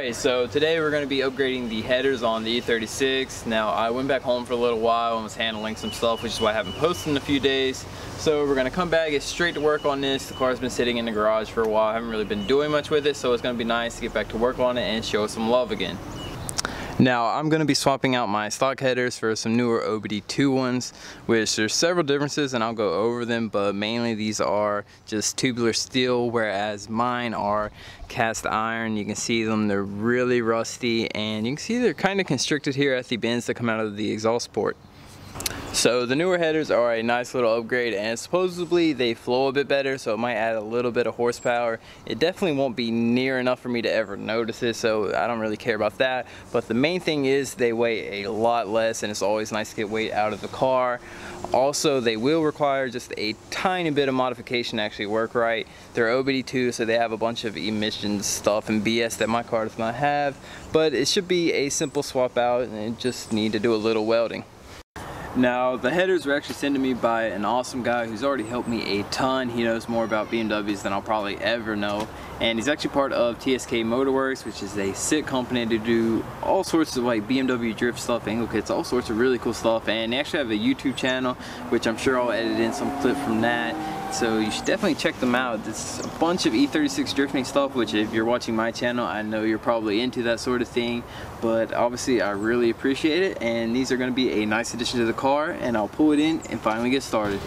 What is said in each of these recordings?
Alright, so today we're going to be upgrading the headers on the E36. Now, I went back home for a little while and was handling some stuff, which is why I haven't posted in a few days. So we're going to come back, get straight to work on this. The car's been sitting in the garage for a while. I haven't really been doing much with it, so it's going to be nice to get back to work on it and show some love again. Now, I'm going to be swapping out my stock headers for some newer OBD2 ones, which there's several differences and I'll go over them, but mainly these are just tubular steel, whereas mine are cast iron. You can see them, they're really rusty, and you can see they're kind of constricted here at the bends that come out of the exhaust port. So the newer headers are a nice little upgrade, and supposedly they flow a bit better, so it might add a little bit of horsepower. It definitely won't be near enough for me to ever notice it, so I don't really care about that. But the main thing is they weigh a lot less, and it's always nice to get weight out of the car. Also, they will require just a tiny bit of modification to actually work right. They're OBD2, so they have a bunch of emissions stuff and BS that my car does not have, but it should be a simple swap out, and just need to do a little welding. Now, the headers were actually sent to me by an awesome guy who's already helped me a ton. He knows more about BMWs than I'll probably ever know, and he's actually part of TSK Motorworks, which is a sick company to do all sorts of like BMW drift stuff, angle kits, all sorts of really cool stuff. And they actually have a YouTube channel, which I'm sure I'll edit in some clip from that, so you should definitely check them out. It's a bunch of E36 drifting stuff, which if you're watching my channel, I know you're probably into that sort of thing, but obviously I really appreciate it, and these are going to be a nice addition to the car, and I'll pull it in and finally get started.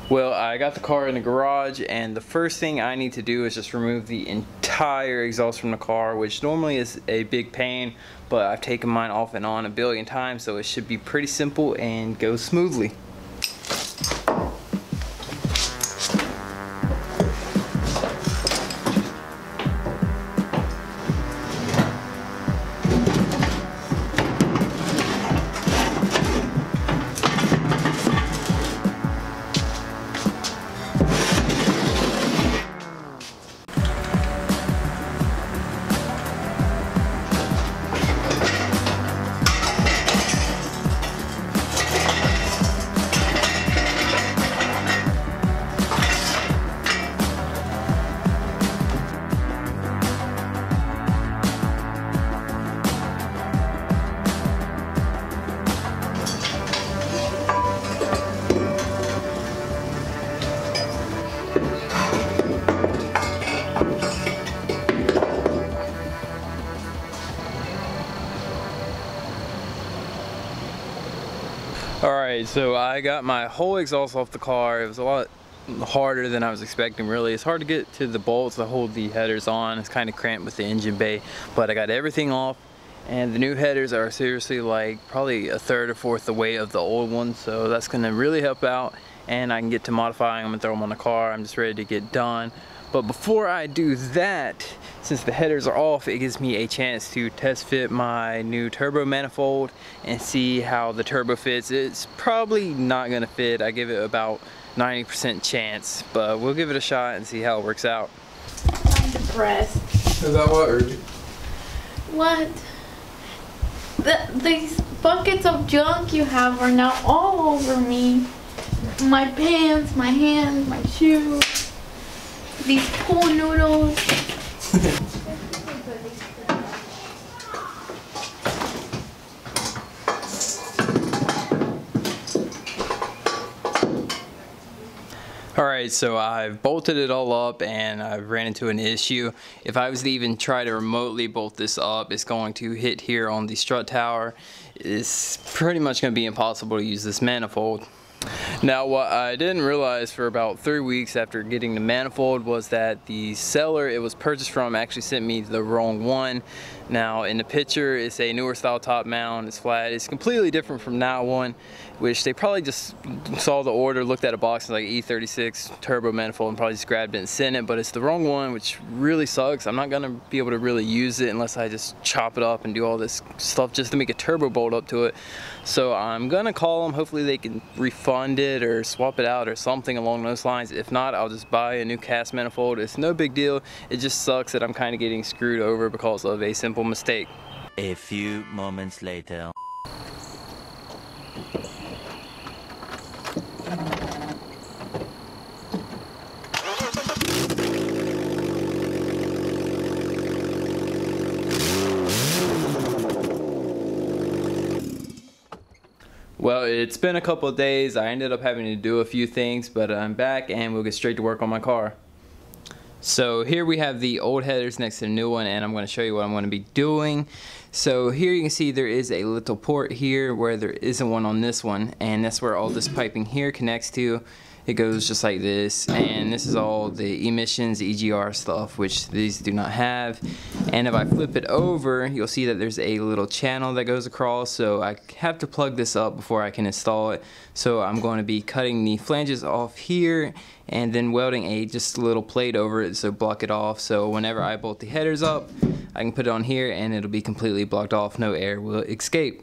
Well, I got the car in the garage, and the first thing I need to do is just remove the entire exhaust from the car, which normally is a big pain, but I've taken mine off and on a billion times, so it should be pretty simple and go smoothly. Alright, so I got my whole exhaust off the car. It was a lot harder than I was expecting, really. It's hard to get to the bolts that hold the headers on. It's kind of cramped with the engine bay, but I got everything off, and the new headers are seriously like probably a third or fourth the weight of the old ones, so that's going to really help out, and I can get to modifying them and throw them on the car. I'm just ready to get done. But before I do that, since the headers are off, it gives me a chance to test fit my new turbo manifold and see how the turbo fits. It's probably not gonna fit. I give it about 90% chance, but we'll give it a shot and see how it works out. I'm depressed. Is that what, Urge? What? These buckets of junk you have are now all over me. My pants, my hands, my shoes. These pool noodles. Alright, so I've bolted it all up and I've ran into an issue. If I was to even try to remotely bolt this up, it's going to hit here on the strut tower. It's pretty much going to be impossible to use this manifold. Now, what I didn't realize for about 3 weeks after getting the manifold was that the seller it was purchased from actually sent me the wrong one. Now, in the picture, it's a newer style top mount, it's flat, it's completely different from that one, which they probably just saw the order, looked at a box and like E36 turbo manifold and probably just grabbed it and sent it, but it's the wrong one, which really sucks. I'm not gonna be able to really use it unless I just chop it up and do all this stuff just to make a turbo bolt up to it. So I'm gonna call them, hopefully they can refund refund it or swap it out or something along those lines. If not, I'll just buy a new cast manifold. It's no big deal. It just sucks that I'm kind of getting screwed over because of a simple mistake. A few moments later. Well, it's been a couple of days. I ended up having to do a few things, but I'm back and we'll get straight to work on my car. So here we have the old headers next to the new one, and I'm going to show you what I'm going to be doing. So here you can see there is a little port here where there isn't one on this one, and that's where all this piping here connects to. It goes just like this, and this is all the emissions, EGR stuff, which these do not have. And if I flip it over, you'll see that there's a little channel that goes across, so I have to plug this up before I can install it. So I'm going to be cutting the flanges off here and then welding just a little plate over it to block it off, so whenever I bolt the headers up, I can put it on here and it'll be completely blocked off, no air will escape.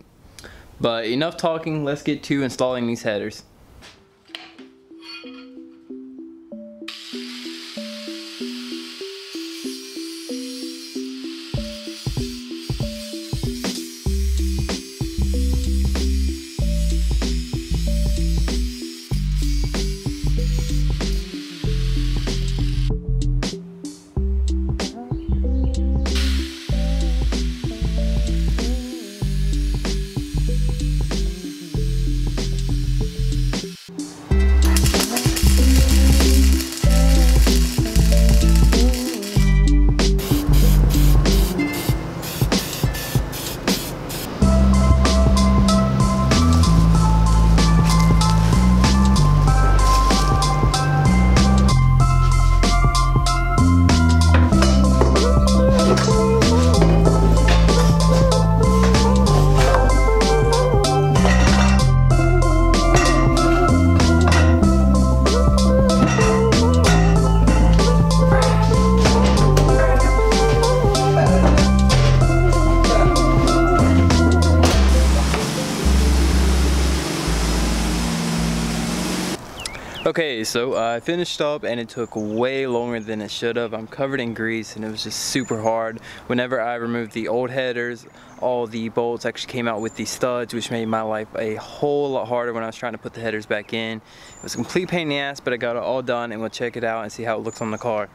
But enough talking, let's get to installing these headers. Okay, so I finished up and it took way longer than it should have. I'm covered in grease and it was just super hard. Whenever I removed the old headers, all the bolts actually came out with the studs, which made my life a whole lot harder when I was trying to put the headers back in. It was a complete pain in the ass, but I got it all done and we'll check it out and see how it looks on the car.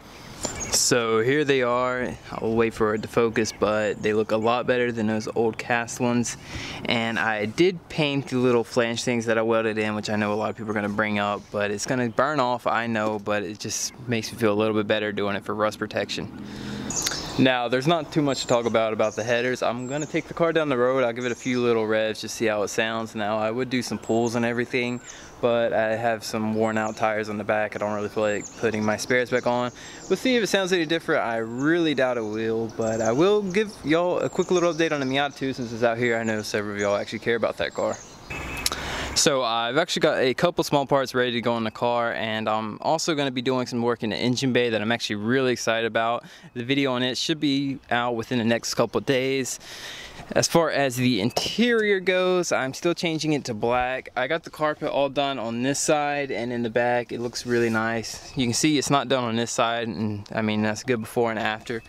So here they are. I'll wait for it to focus, but they look a lot better than those old cast ones. And I did paint the little flange things that I welded in, which I know a lot of people are going to bring up, but it's going to burn off, I know, but it just makes me feel a little bit better doing it for rust protection. Now, there's not too much to talk about the headers. I'm going to take the car down the road. I'll give it a few little revs, just see how it sounds. Now, I would do some pulls and everything, but I have some worn out tires on the back. I don't really feel like putting my spares back on. We'll see if it sounds any different. I really doubt it will, but I will give y'all a quick little update on the Miata 2 since it's out here. I know several of y'all actually care about that car. So I've actually got a couple small parts ready to go in the car, and I'm also going to be doing some work in the engine bay that I'm actually really excited about. The video on it should be out within the next couple of days. As far as the interior goes, I'm still changing it to black. I got the carpet all done on this side, and in the back it looks really nice. You can see it's not done on this side, and I mean that's good before and after.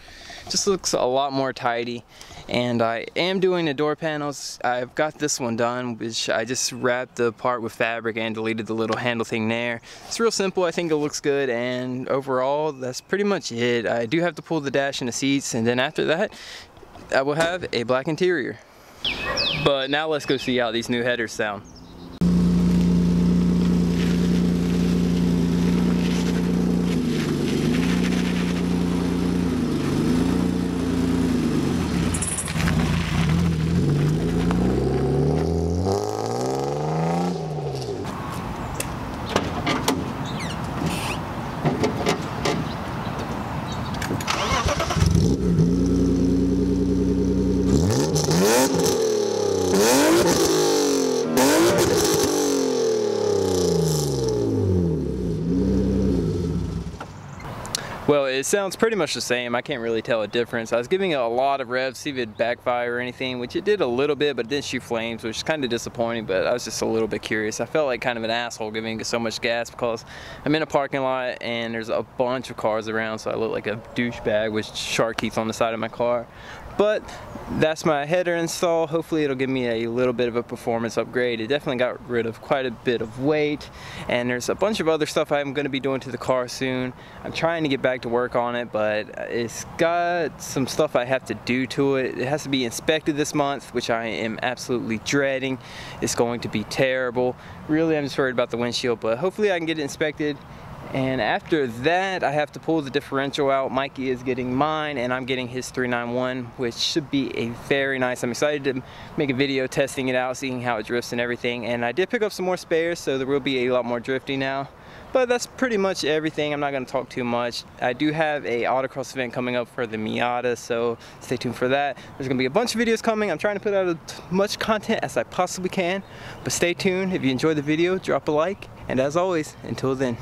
Just looks a lot more tidy. And I am doing the door panels. I've got this one done, which I just wrapped the part with fabric and deleted the little handle thing there. It's real simple. I think it looks good, and overall that's pretty much it. I do have to pull the dash and the seats, and then after that I will have a black interior. But now let's go see how these new headers sound. It sounds pretty much the same. I can't really tell a difference. I was giving it a lot of revs, see if it'd backfire or anything, which it did a little bit, but it didn't shoot flames, which is kind of disappointing, but I was just a little bit curious. I felt like kind of an asshole giving it so much gas because I'm in a parking lot and there's a bunch of cars around, so I look like a douchebag with shark teeth on the side of my car. But that's my header install. Hopefully it'll give me a little bit of a performance upgrade. It definitely got rid of quite a bit of weight, and there's a bunch of other stuff I'm going to be doing to the car soon. I'm trying to get back to work on it, but it's got some stuff I have to do to it. It has to be inspected this month, which I am absolutely dreading. It's going to be terrible. Really, I'm just worried about the windshield, but hopefully I can get it inspected. And after that, I have to pull the differential out. Mikey is getting mine, and I'm getting his 391, which should be a very nice. I'm excited to make a video testing it out, seeing how it drifts and everything. And I did pick up some more spares, so there will be a lot more drifting now. But that's pretty much everything. I'm not going to talk too much. I do have a autocross event coming up for the Miata, so stay tuned for that. There's going to be a bunch of videos coming. I'm trying to put out as much content as I possibly can, but stay tuned. If you enjoyed the video, drop a like, and as always, until then.